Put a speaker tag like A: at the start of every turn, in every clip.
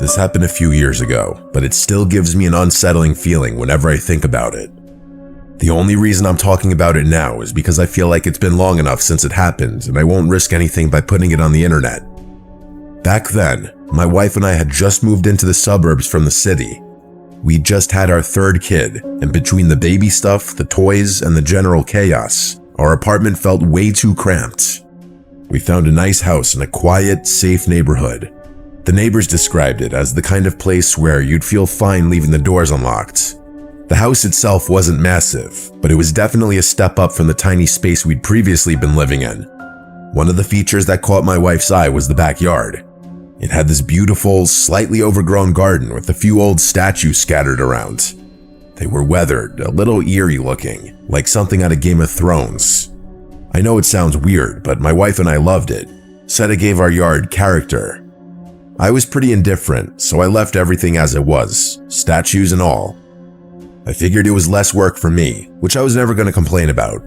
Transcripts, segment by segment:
A: This happened a few years ago, but it still gives me an unsettling feeling whenever I think about it. The only reason I'm talking about it now is because I feel like it's been long enough since it happened and I won't risk anything by putting it on the internet. Back then, my wife and I had just moved into the suburbs from the city. We'd just had our third kid, and between the baby stuff, the toys, and the general chaos, our apartment felt way too cramped. We found a nice house in a quiet, safe neighborhood. The neighbors described it as the kind of place where you'd feel fine leaving the doors unlocked. The house itself wasn't massive, but it was definitely a step up from the tiny space we'd previously been living in. One of the features that caught my wife's eye was the backyard. It had this beautiful, slightly overgrown garden with a few old statues scattered around. They were weathered, a little eerie looking, like something out of Game of Thrones. I know it sounds weird, but my wife and I loved it, said it gave our yard character. I was pretty indifferent, so I left everything as it was, statues and all. I figured it was less work for me, which I was never going to complain about.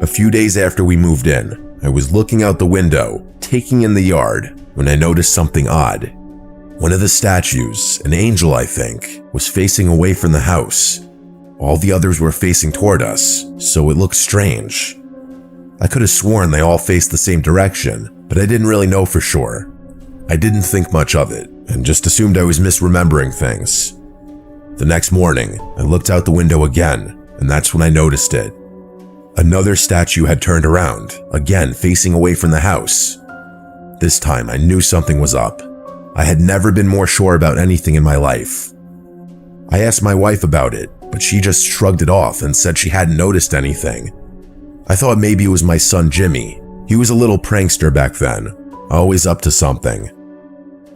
A: A few days after we moved in, I was looking out the window, taking in the yard, when I noticed something odd. One of the statues, an angel I think, was facing away from the house. All the others were facing toward us, so it looked strange. I could have sworn they all faced the same direction, but I didn't really know for sure. I didn't think much of it, and just assumed I was misremembering things. The next morning, I looked out the window again, and that's when I noticed it. Another statue had turned around, again facing away from the house. This time I knew something was up. I had never been more sure about anything in my life. I asked my wife about it, but she just shrugged it off and said she hadn't noticed anything. I thought maybe it was my son Jimmy. He was a little prankster back then, always up to something.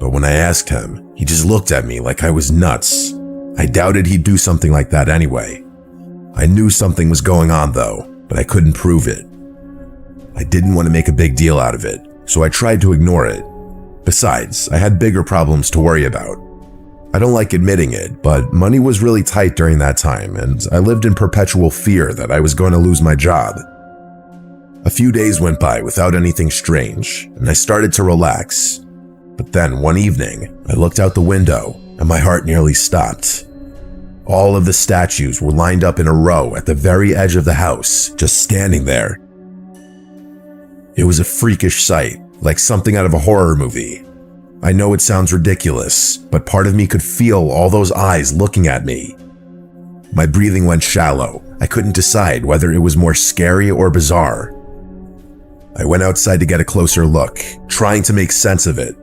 A: But when I asked him, he just looked at me like I was nuts. I doubted he'd do something like that anyway. I knew something was going on though, but I couldn't prove it. I didn't want to make a big deal out of it, so I tried to ignore it. Besides, I had bigger problems to worry about. I don't like admitting it, but money was really tight during that time, and I lived in perpetual fear that I was going to lose my job. A few days went by without anything strange, and I started to relax. But then one evening, I looked out the window, and my heart nearly stopped. All of the statues were lined up in a row at the very edge of the house, just standing there. It was a freakish sight, like something out of a horror movie. I know it sounds ridiculous, but part of me could feel all those eyes looking at me. My breathing went shallow. I couldn't decide whether it was more scary or bizarre. I went outside to get a closer look, trying to make sense of it.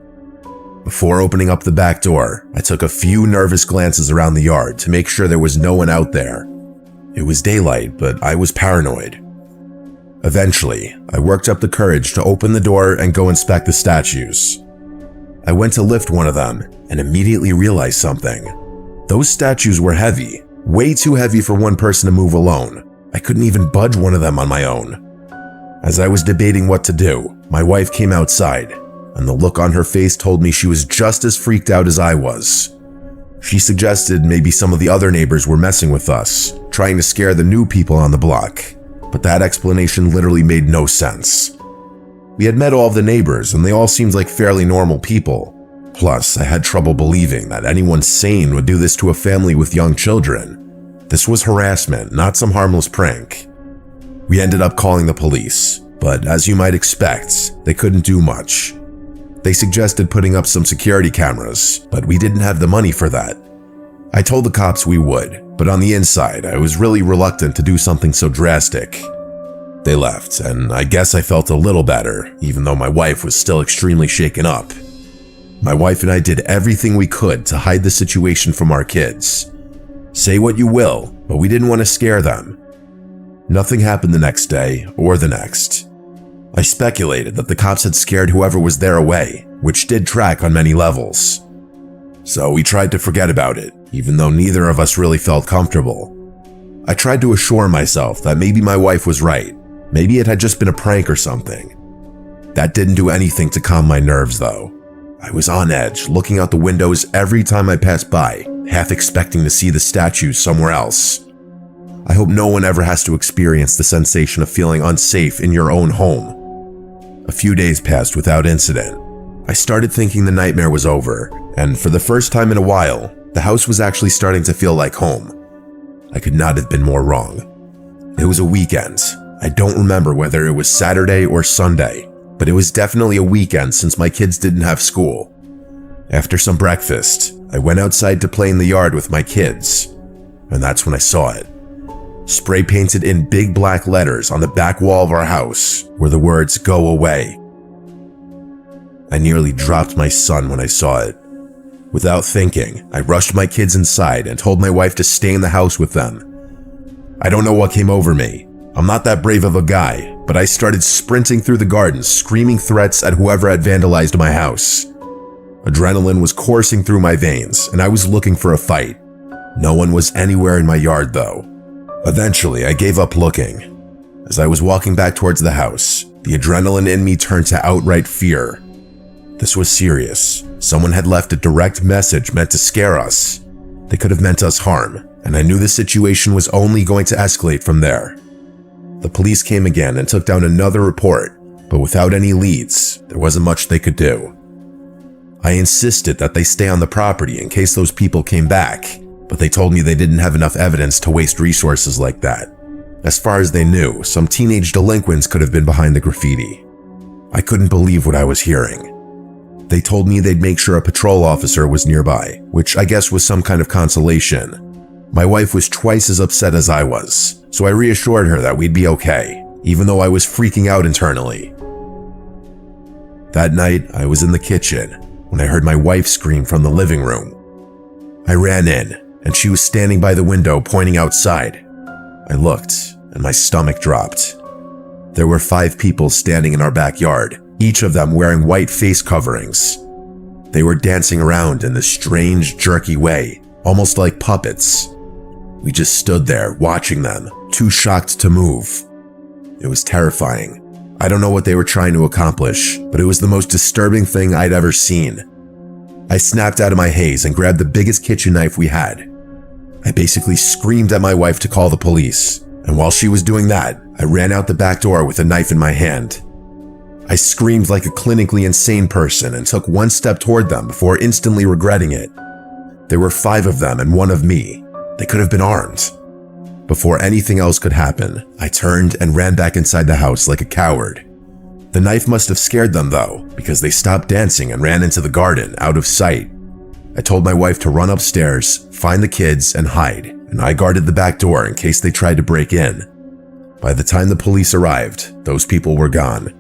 A: Before opening up the back door, I took a few nervous glances around the yard to make sure there was no one out there. It was daylight, but I was paranoid. Eventually, I worked up the courage to open the door and go inspect the statues. I went to lift one of them and immediately realized something. Those statues were heavy, way too heavy for one person to move alone. I couldn't even budge one of them on my own. As I was debating what to do, my wife came outside, and the look on her face told me she was just as freaked out as I was. She suggested maybe some of the other neighbors were messing with us, trying to scare the new people on the block, but that explanation literally made no sense. We had met all of the neighbors, and they all seemed like fairly normal people. Plus, I had trouble believing that anyone sane would do this to a family with young children. This was harassment, not some harmless prank. We ended up calling the police, but as you might expect, they couldn't do much. They suggested putting up some security cameras, but we didn't have the money for that. I told the cops we would, but on the inside, I was really reluctant to do something so drastic. They left, and I guess I felt a little better, even though my wife was still extremely shaken up. My wife and I did everything we could to hide the situation from our kids. Say what you will, but we didn't want to scare them. Nothing happened the next day or the next. I speculated that the cops had scared whoever was there away, which did track on many levels. So we tried to forget about it, even though neither of us really felt comfortable. I tried to assure myself that maybe my wife was right. Maybe it had just been a prank or something. That didn't do anything to calm my nerves though. I was on edge, looking out the windows every time I passed by, half expecting to see the statues somewhere else. I hope no one ever has to experience the sensation of feeling unsafe in your own home. A few days passed without incident. I started thinking the nightmare was over, and for the first time in a while, the house was actually starting to feel like home. I could not have been more wrong. It was a weekend. I don't remember whether it was Saturday or Sunday, but it was definitely a weekend since my kids didn't have school. After some breakfast, I went outside to play in the yard with my kids, and that's when I saw it. Spray painted in big black letters on the back wall of our house were the words, "Go away." I nearly dropped my son when I saw it. Without thinking, I rushed my kids inside and told my wife to stay in the house with them. I don't know what came over me. I'm not that brave of a guy, but I started sprinting through the garden, screaming threats at whoever had vandalized my house. Adrenaline was coursing through my veins, and I was looking for a fight. No one was anywhere in my yard, though. Eventually, I gave up looking. As I was walking back towards the house, the adrenaline in me turned to outright fear. This was serious. Someone had left a direct message meant to scare us. They could have meant us harm, and I knew the situation was only going to escalate from there. The police came again and took down another report, but without any leads, there wasn't much they could do. I insisted that they stay on the property in case those people came back, but they told me they didn't have enough evidence to waste resources like that. As far as they knew, some teenage delinquents could have been behind the graffiti. I couldn't believe what I was hearing. They told me they'd make sure a patrol officer was nearby, which I guess was some kind of consolation. My wife was twice as upset as I was, so I reassured her that we'd be okay, even though I was freaking out internally. That night, I was in the kitchen when I heard my wife scream from the living room. I ran in, and she was standing by the window pointing outside. I looked, and my stomach dropped. There were 5 people standing in our backyard, each of them wearing white face coverings. They were dancing around in this strange, jerky way, almost like puppets. We just stood there, watching them, too shocked to move. It was terrifying. I don't know what they were trying to accomplish, but it was the most disturbing thing I'd ever seen. I snapped out of my haze and grabbed the biggest kitchen knife we had. I basically screamed at my wife to call the police, and while she was doing that, I ran out the back door with a knife in my hand. I screamed like a clinically insane person and took one step toward them before instantly regretting it. There were 5 of them and 1 of me. They could have been armed. Before anything else could happen, I turned and ran back inside the house like a coward. The knife must have scared them though, because they stopped dancing and ran into the garden, out of sight. I told my wife to run upstairs, find the kids, and hide, and I guarded the back door in case they tried to break in. By the time the police arrived, those people were gone.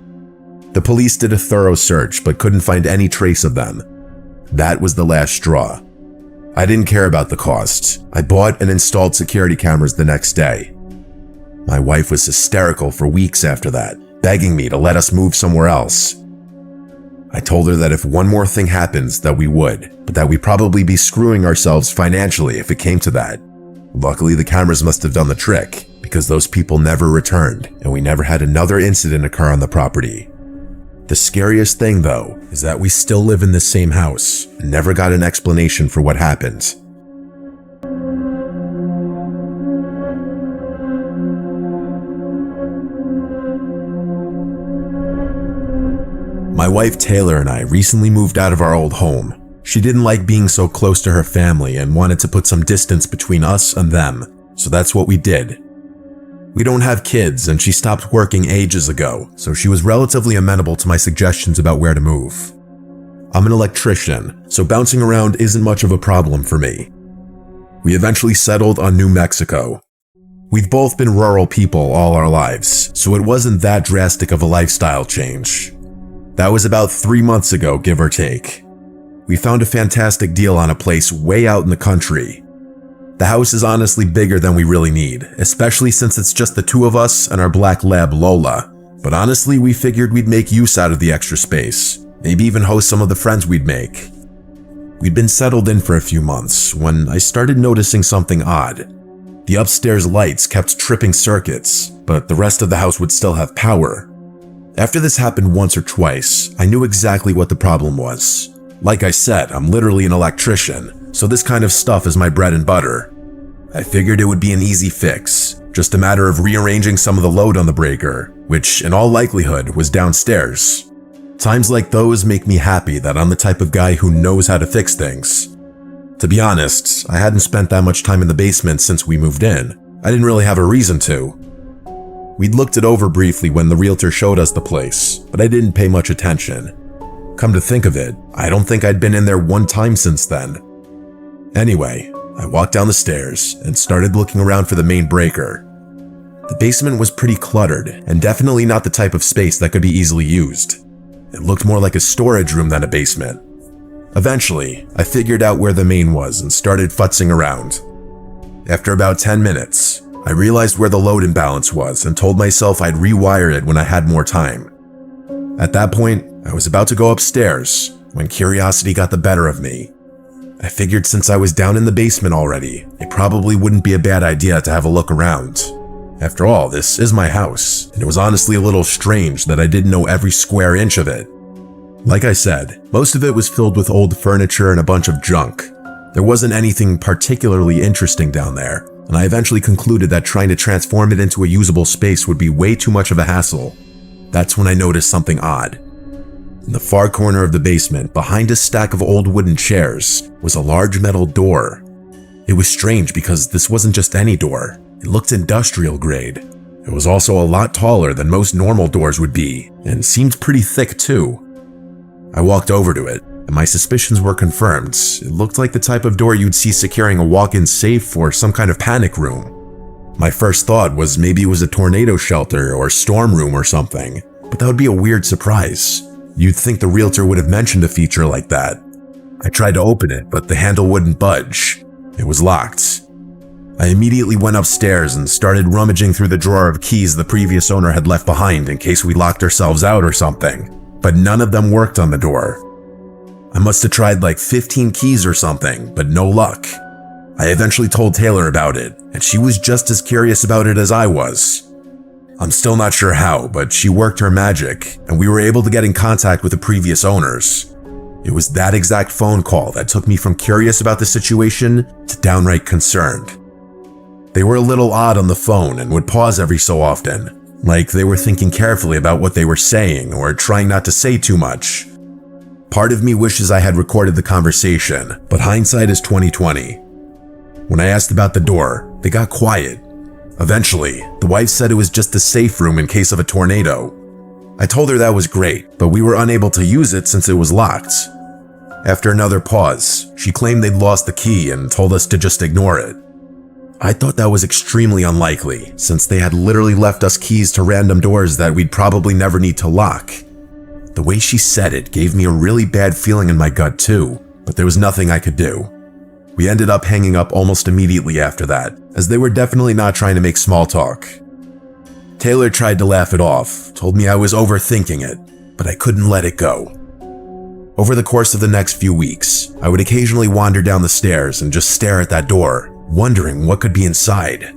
A: The police did a thorough search but couldn't find any trace of them. That was the last straw. I didn't care about the cost. I bought and installed security cameras the next day. My wife was hysterical for weeks after that, begging me to let us move somewhere else. I told her that if one more thing happens, that we would, but that we'd probably be screwing ourselves financially if it came to that. Luckily, the cameras must have done the trick, because those people never returned, and we never had another incident occur on the property. The scariest thing, though, is that we still live in the same house and never got an explanation for what happened. My wife Taylor and I recently moved out of our old home. She didn't like being so close to her family and wanted to put some distance between us and them, so that's what we did. We don't have kids, and she stopped working ages ago, so she was relatively amenable to my suggestions about where to move. I'm an electrician, so bouncing around isn't much of a problem for me. We eventually settled on New Mexico. We've both been rural people all our lives, so it wasn't that drastic of a lifestyle change. That was about 3 months ago, give or take. We found a fantastic deal on a place way out in the country. The house is honestly bigger than we really need, especially since it's just the 2 of us and our black lab Lola. But honestly, we figured we'd make use out of the extra space, maybe even host some of the friends we'd make. We'd been settled in for a few months when I started noticing something odd. The upstairs lights kept tripping circuits, but the rest of the house would still have power. After this happened once or twice, I knew exactly what the problem was. Like I said, I'm literally an electrician, so this kind of stuff is my bread and butter. I figured it would be an easy fix, just a matter of rearranging some of the load on the breaker, which in all likelihood was downstairs. Times like those make me happy that I'm the type of guy who knows how to fix things. To be honest, I hadn't spent that much time in the basement since we moved in. I didn't really have a reason to. We'd looked it over briefly when the realtor showed us the place, but I didn't pay much attention. Come to think of it, I don't think I'd been in there one time since then. Anyway, I walked down the stairs and started looking around for the main breaker. The basement was pretty cluttered and definitely not the type of space that could be easily used. It looked more like a storage room than a basement. Eventually, I figured out where the main was and started futzing around. After about 10 minutes, I realized where the load imbalance was and told myself I'd rewire it when I had more time. At that point, I was about to go upstairs when curiosity got the better of me. I figured since I was down in the basement already, it probably wouldn't be a bad idea to have a look around. After all, this is my house, and it was honestly a little strange that I didn't know every square inch of it. Like I said, most of it was filled with old furniture and a bunch of junk. There wasn't anything particularly interesting down there, and I eventually concluded that trying to transform it into a usable space would be way too much of a hassle. That's when I noticed something odd. In the far corner of the basement, behind a stack of old wooden chairs, was a large metal door. It was strange because this wasn't just any door. It looked industrial grade. It was also a lot taller than most normal doors would be, and seemed pretty thick too. I walked over to it, and my suspicions were confirmed. It looked like the type of door you'd see securing a walk-in safe for some kind of panic room. My first thought was maybe it was a tornado shelter or storm room or something, but that would be a weird surprise. You'd think the realtor would have mentioned a feature like that. I tried to open it, but the handle wouldn't budge. It was locked. I immediately went upstairs and started rummaging through the drawer of keys the previous owner had left behind in case we locked ourselves out or something, but none of them worked on the door. I must have tried like 15 keys or something, but no luck. I eventually told Taylor about it, and she was just as curious about it as I was. I'm still not sure how, but she worked her magic, and we were able to get in contact with the previous owners. It was that exact phone call that took me from curious about the situation to downright concerned. They were a little odd on the phone and would pause every so often, like they were thinking carefully about what they were saying or trying not to say too much. Part of me wishes I had recorded the conversation, but hindsight is 20/20. When I asked about the door, they got quiet. Eventually, the wife said it was just a safe room in case of a tornado. I told her that was great, but we were unable to use it since it was locked. After another pause, she claimed they'd lost the key and told us to just ignore it. I thought that was extremely unlikely, since they had literally left us keys to random doors that we'd probably never need to lock. The way she said it gave me a really bad feeling in my gut too, but there was nothing I could do. We ended up hanging up almost immediately after that, as they were definitely not trying to make small talk. Taylor tried to laugh it off, told me I was overthinking it, but I couldn't let it go. Over the course of the next few weeks, I would occasionally wander down the stairs and just stare at that door, wondering what could be inside.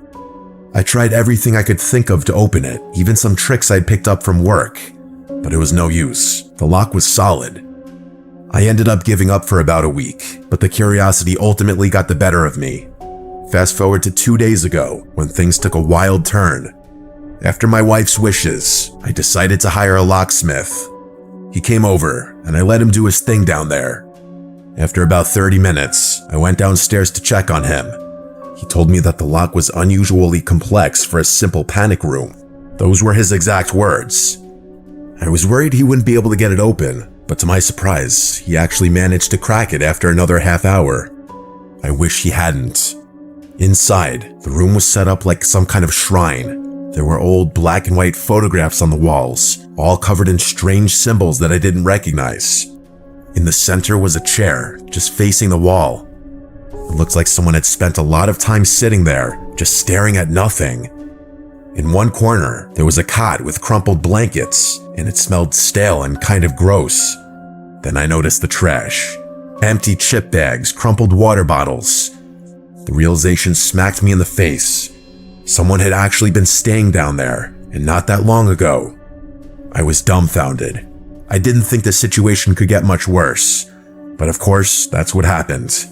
A: I tried everything I could think of to open it, even some tricks I'd picked up from work, but it was no use. The lock was solid. I ended up giving up for about a week, but the curiosity ultimately got the better of me. Fast forward to 2 days ago, when things took a wild turn. After my wife's wishes, I decided to hire a locksmith. He came over, and I let him do his thing down there. After about 30 minutes, I went downstairs to check on him. He told me that the lock was unusually complex for a simple panic room. Those were his exact words. I was worried he wouldn't be able to get it open, but to my surprise, he actually managed to crack it after another half hour. I wish he hadn't. Inside, the room was set up like some kind of shrine. There were old black and white photographs on the walls, all covered in strange symbols that I didn't recognize. In the center was a chair, just facing the wall. It looked like someone had spent a lot of time sitting there, just staring at nothing. In one corner, there was a cot with crumpled blankets, and it smelled stale and kind of gross. Then I noticed the trash. Empty chip bags, crumpled water bottles. The realization smacked me in the face. Someone had actually been staying down there, and not that long ago. I was dumbfounded. I didn't think the situation could get much worse, but of course, that's what happened.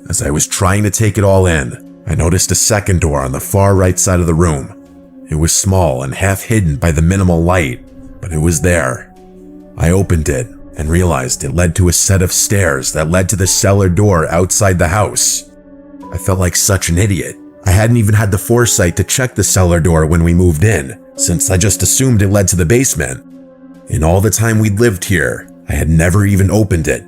A: As I was trying to take it all in, I noticed a second door on the far right side of the room. It was small and half hidden by the minimal light, but it was there. I opened it and realized it led to a set of stairs that led to the cellar door outside the house. I felt like such an idiot. I hadn't even had the foresight to check the cellar door when we moved in, since I just assumed it led to the basement. In all the time we'd lived here, I had never even opened it.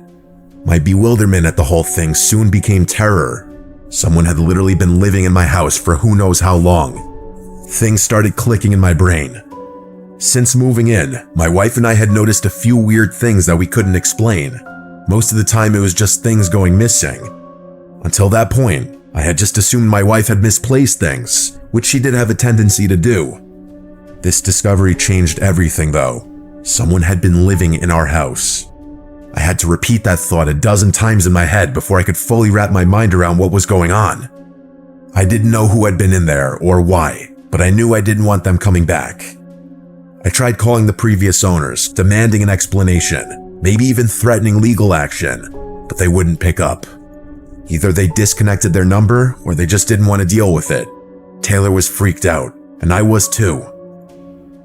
A: My bewilderment at the whole thing soon became terror. Someone had literally been living in my house for who knows how long. Things started clicking in my brain. Since moving in, my wife and I had noticed a few weird things that we couldn't explain. Most of the time it was just things going missing. Until that point, I had just assumed my wife had misplaced things, which she did have a tendency to do. This discovery changed everything though. Someone had been living in our house. I had to repeat that thought a dozen times in my head before I could fully wrap my mind around what was going on. I didn't know who had been in there or why, but I knew I didn't want them coming back. I tried calling the previous owners, demanding an explanation, maybe even threatening legal action, but they wouldn't pick up. Either they disconnected their number or they just didn't want to deal with it. Taylor was freaked out, and I was too.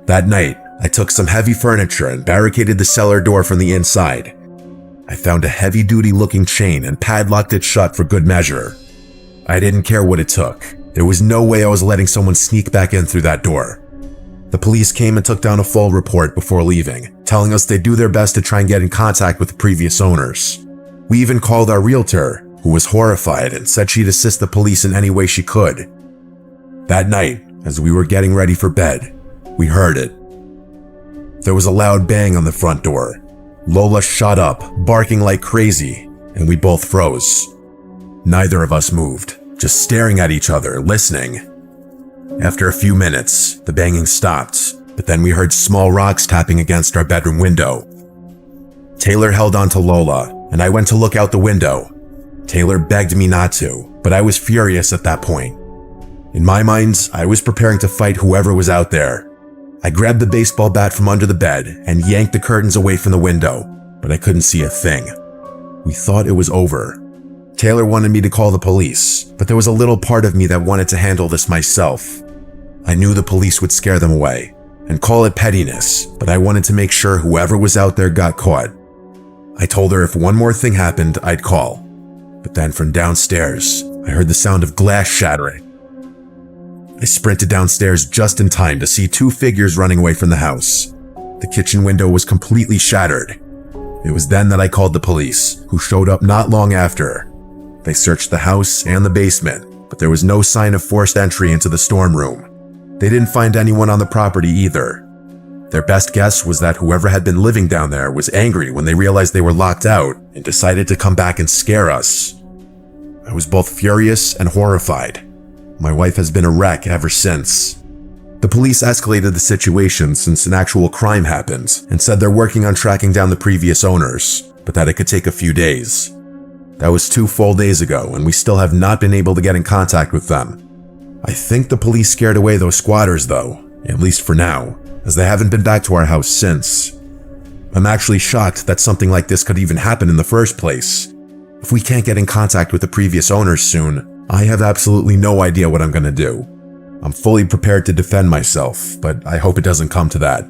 A: That night, I took some heavy furniture and barricaded the cellar door from the inside. I found a heavy-duty looking chain and padlocked it shut for good measure. I didn't care what it took. There was no way I was letting someone sneak back in through that door. The police came and took down a full report before leaving, telling us they'd do their best to try and get in contact with the previous owners. We even called our realtor, who was horrified and said she'd assist the police in any way she could. That night, as we were getting ready for bed, we heard it. There was a loud bang on the front door. Lola shot up, barking like crazy, and we both froze. Neither of us moved, just staring at each other, listening. After a few minutes, the banging stopped, but then we heard small rocks tapping against our bedroom window. Taylor held on to Lola, and I went to look out the window. Taylor begged me not to, but I was furious at that point. In my mind, I was preparing to fight whoever was out there. I grabbed the baseball bat from under the bed and yanked the curtains away from the window, but I couldn't see a thing. We thought it was over. Taylor wanted me to call the police, but there was a little part of me that wanted to handle this myself. I knew the police would scare them away and call it pettiness, but I wanted to make sure whoever was out there got caught. I told her if one more thing happened, I'd call. But then from downstairs, I heard the sound of glass shattering. I sprinted downstairs just in time to see two figures running away from the house. The kitchen window was completely shattered. It was then that I called the police, who showed up not long after. They searched the house and the basement, but there was no sign of forced entry into the storm room. They didn't find anyone on the property either. Their best guess was that whoever had been living down there was angry when they realized they were locked out and decided to come back and scare us. I was both furious and horrified. My wife has been a wreck ever since. The police escalated the situation since an actual crime happened and said they're working on tracking down the previous owners, but that it could take a few days. That was 2 full days ago, and we still have not been able to get in contact with them. I think the police scared away those squatters though, at least for now, as they haven't been back to our house since. I'm actually shocked that something like this could even happen in the first place. If we can't get in contact with the previous owners soon, I have absolutely no idea what I'm gonna do. I'm fully prepared to defend myself, but I hope it doesn't come to that.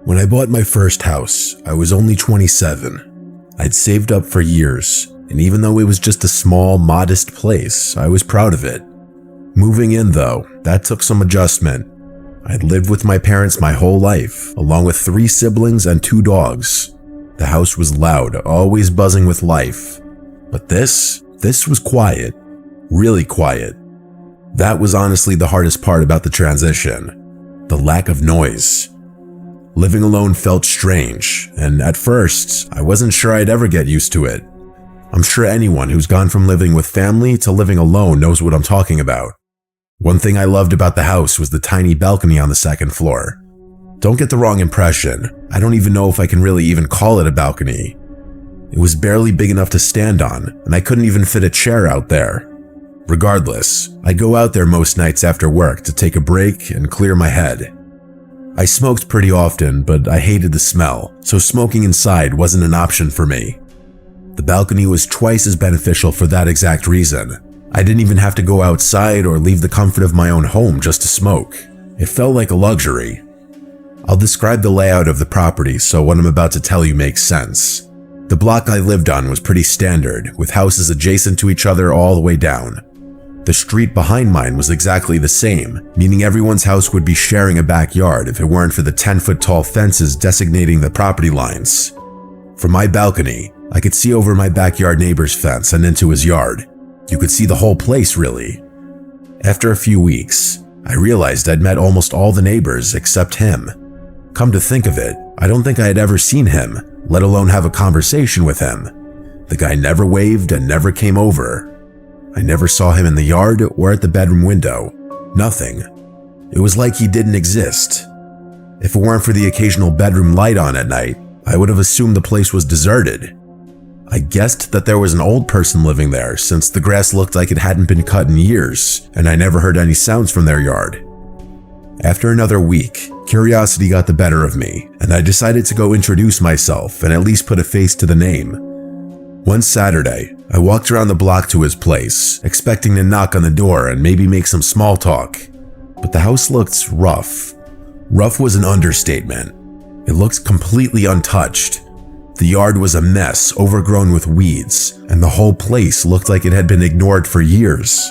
A: When I bought my first house, I was only 27. I'd saved up for years, and even though it was just a small, modest place, I was proud of it. Moving in though, that took some adjustment. I'd lived with my parents my whole life, along with 3 siblings and 2 dogs. The house was loud, always buzzing with life. But this was quiet. Really quiet. That was honestly the hardest part about the transition. The lack of noise. Living alone felt strange, and at first, I wasn't sure I'd ever get used to it. I'm sure anyone who's gone from living with family to living alone knows what I'm talking about. One thing I loved about the house was the tiny balcony on the 2nd floor. Don't get the wrong impression. I don't even know if I can really even call it a balcony. It was barely big enough to stand on, and I couldn't even fit a chair out there. Regardless, I go out there most nights after work to take a break and clear my head. I smoked pretty often, but I hated the smell, so smoking inside wasn't an option for me. The balcony was twice as beneficial for that exact reason. I didn't even have to go outside or leave the comfort of my own home just to smoke. It felt like a luxury. I'll describe the layout of the property so what I'm about to tell you makes sense. The block I lived on was pretty standard, with houses adjacent to each other all the way down. The street behind mine was exactly the same, meaning everyone's house would be sharing a backyard if it weren't for the 10-foot-tall fences designating the property lines. From my balcony, I could see over my backyard neighbor's fence and into his yard. You could see the whole place, really. After a few weeks, I realized I'd met almost all the neighbors except him. Come to think of it, I don't think I had ever seen him, let alone have a conversation with him. The guy never waved and never came over. I never saw him in the yard or at the bedroom window. Nothing. It was like he didn't exist. If it weren't for the occasional bedroom light on at night, I would have assumed the place was deserted. I guessed that there was an old person living there since the grass looked like it hadn't been cut in years, and I never heard any sounds from their yard. After another week, curiosity got the better of me, and I decided to go introduce myself and at least put a face to the name. One Saturday, I walked around the block to his place, expecting to knock on the door and maybe make some small talk. But the house looked rough. Rough was an understatement. It looked completely untouched. The yard was a mess, overgrown with weeds, and the whole place looked like it had been ignored for years.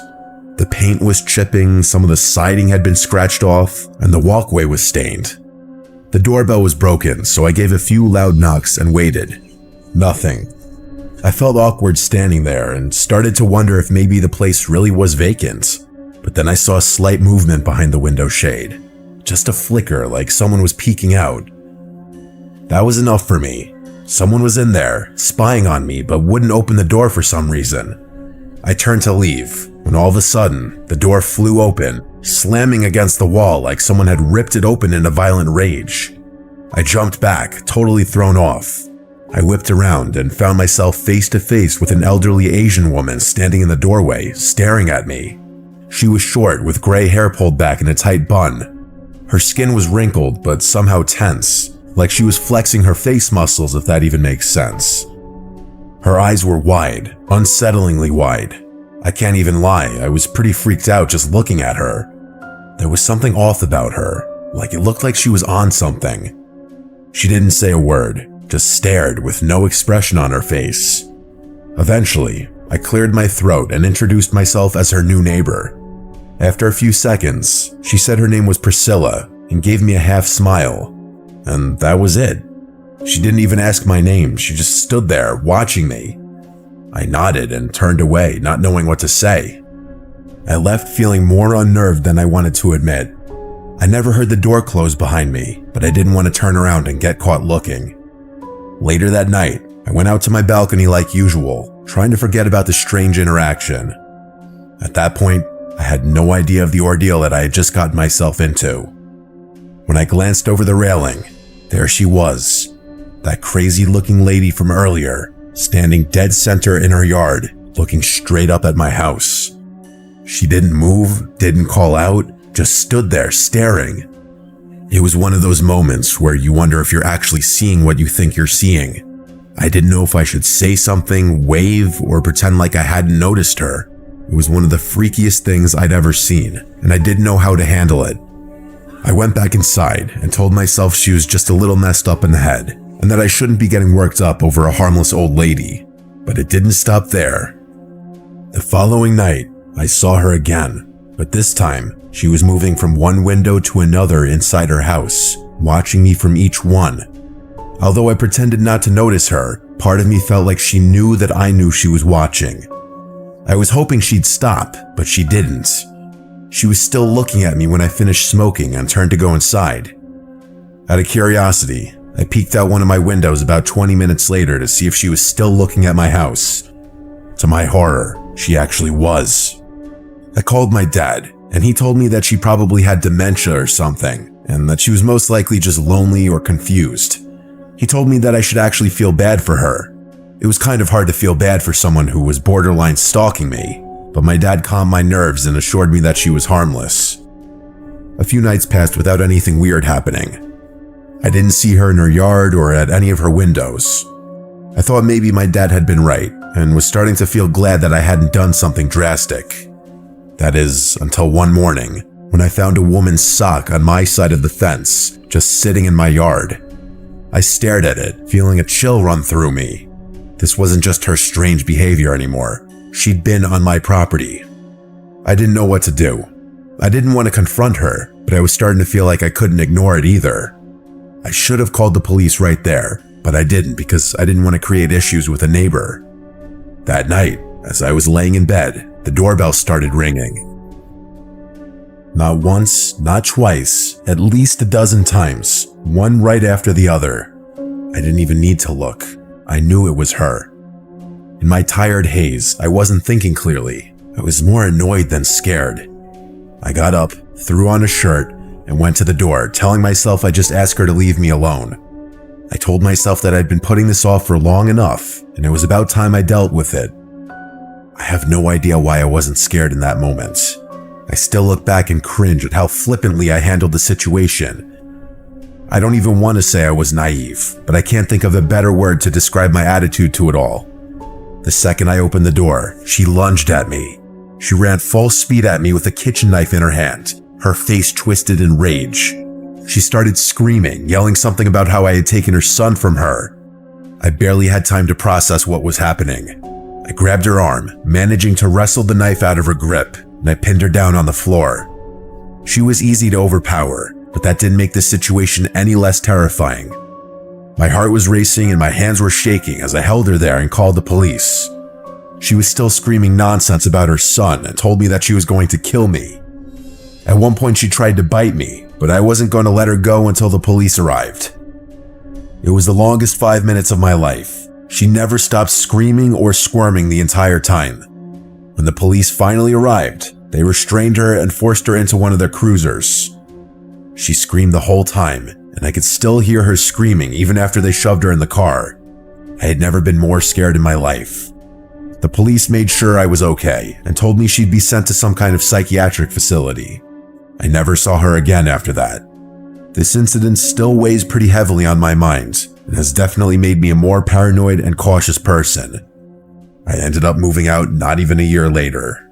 A: The paint was chipping, some of the siding had been scratched off, and the walkway was stained. The doorbell was broken, so I gave a few loud knocks and waited. Nothing. I felt awkward standing there and started to wonder if maybe the place really was vacant. But then I saw a slight movement behind the window shade. Just a flicker, like someone was peeking out. That was enough for me. Someone was in there, spying on me, but wouldn't open the door for some reason. I turned to leave, when all of a sudden, the door flew open, slamming against the wall like someone had ripped it open in a violent rage. I jumped back, totally thrown off. I whipped around and found myself face to face with an elderly Asian woman standing in the doorway, staring at me. She was short, with gray hair pulled back in a tight bun. Her skin was wrinkled, but somehow tense, like she was flexing her face muscles, if that even makes sense. Her eyes were wide, unsettlingly wide. I can't even lie, I was pretty freaked out just looking at her. There was something off about her, like it looked like she was on something. She didn't say a word, just stared with no expression on her face. Eventually, I cleared my throat and introduced myself as her new neighbor. After a few seconds, she said her name was Priscilla and gave me a half smile. And that was it. She didn't even ask my name, she just stood there watching me. I nodded and turned away, not knowing what to say. I left feeling more unnerved than I wanted to admit. I never heard the door close behind me, but I didn't want to turn around and get caught looking. Later that night, I went out to my balcony like usual, trying to forget about the strange interaction. At that point, I had no idea of the ordeal that I had just gotten myself into. When I glanced over the railing, there she was, that crazy-looking lady from earlier, standing dead center in her yard, looking straight up at my house. She didn't move, didn't call out, just stood there staring. It was one of those moments where you wonder if you're actually seeing what you think you're seeing. I didn't know if I should say something, wave, or pretend like I hadn't noticed her. It was one of the freakiest things I'd ever seen, and I didn't know how to handle it. I went back inside and told myself she was just a little messed up in the head, and that I shouldn't be getting worked up over a harmless old lady. But it didn't stop there. The following night, I saw her again, but this time, she was moving from one window to another inside her house, watching me from each one. Although I pretended not to notice her, part of me felt like she knew that I knew she was watching. I was hoping she'd stop, but she didn't. She was still looking at me when I finished smoking and turned to go inside. Out of curiosity, I peeked out one of my windows about 20 minutes later to see if she was still looking at my house. To my horror, she actually was. I called my dad, and he told me that she probably had dementia or something, and that she was most likely just lonely or confused. He told me that I should actually feel bad for her. It was kind of hard to feel bad for someone who was borderline stalking me, but my dad calmed my nerves and assured me that she was harmless. A few nights passed without anything weird happening. I didn't see her in her yard or at any of her windows. I thought maybe my dad had been right and was starting to feel glad that I hadn't done something drastic. That is, until one morning when I found a woman's sock on my side of the fence, just sitting in my yard. I stared at it, feeling a chill run through me. This wasn't just her strange behavior anymore. She'd been on my property. I didn't know what to do. I didn't want to confront her, but I was starting to feel like I couldn't ignore it either. I should have called the police right there, but I didn't because I didn't want to create issues with a neighbor. That night, as I was laying in bed, the doorbell started ringing. Not once, not twice, at least a dozen times, one right after the other. I didn't even need to look. I knew it was her. In my tired haze, I wasn't thinking clearly. I was more annoyed than scared. I got up, threw on a shirt, and went to the door, telling myself I'd just ask her to leave me alone. I told myself that I'd been putting this off for long enough, and it was about time I dealt with it. I have no idea why I wasn't scared in that moment. I still look back and cringe at how flippantly I handled the situation. I don't even want to say I was naive, but I can't think of a better word to describe my attitude to it all. The second I opened the door, she lunged at me. She ran full speed at me with a kitchen knife in her hand, her face twisted in rage. She started screaming, yelling something about how I had taken her son from her. I barely had time to process what was happening. I grabbed her arm, managing to wrestle the knife out of her grip, and I pinned her down on the floor. She was easy to overpower, but that didn't make the situation any less terrifying. My heart was racing and my hands were shaking as I held her there and called the police. She was still screaming nonsense about her son and told me that she was going to kill me. At one point she tried to bite me, but I wasn't going to let her go until the police arrived. It was the longest 5 minutes of my life. She never stopped screaming or squirming the entire time. When the police finally arrived, they restrained her and forced her into one of their cruisers. She screamed the whole time, and I could still hear her screaming even after they shoved her in the car. I had never been more scared in my life. The police made sure I was okay and told me she'd be sent to some kind of psychiatric facility. I never saw her again after that. This incident still weighs pretty heavily on my mind and has definitely made me a more paranoid and cautious person. I ended up moving out not even a year later.